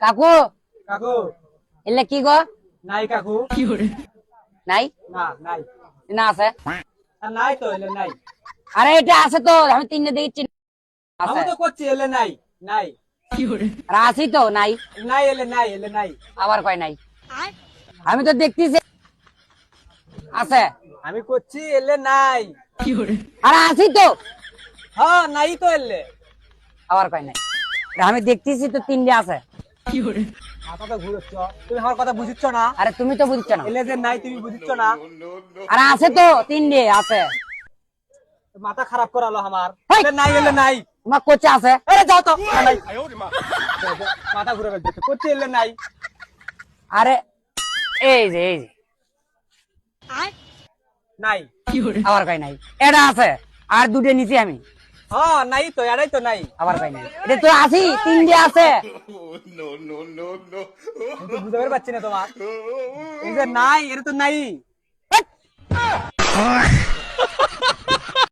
কাকু কাকু এলে কি গো? নাই কাকু নাই না নাই না আছে? নাই তো এলে নাই। আরে এটা আছে তো, আমি তিনটে দেখছি আছে। আমি তো করছি এলে নাই নাই আর আছি তো নাই, নাই এলে নাই এলে নাই। আবার কয় নাই। আমি তো দেখতেছি আছে। আমি করছি এলে নাই। আরে আছি তো, হ্যাঁ নাই তো এলে। আবার কয় নাই। আমি দেখতেছি তো তিনটে আছে। মাথা তো ঘুরছ, তুমি আমার কথা বুঝিচ্ছ না। আরে তুমি তো বুঝছো না। এলে যে নাই তুমি বুঝিচ্ছ না। আরে আছে তো তিনটে আছে। মাথা খারাপ করালো আমার। হেই! এলে নাই এলে নাই। তোমার কোচে আছে। আরে যাও তো নাই। মাথা ঘুরে ফেলছে, করছি এলে নাই। আরে এই যে নাই আবার কয় নাই। এটা আছে আর দুটো নিচে আমি, হ্যাঁ নাই তো এটাই তো নাই। আবার কয় নাই। এটা তো আছি, তিনটে আছে। আমি তো বুঝতে পারছি না তোমার। এই যে নাই এটা তো নাই। হেৎ!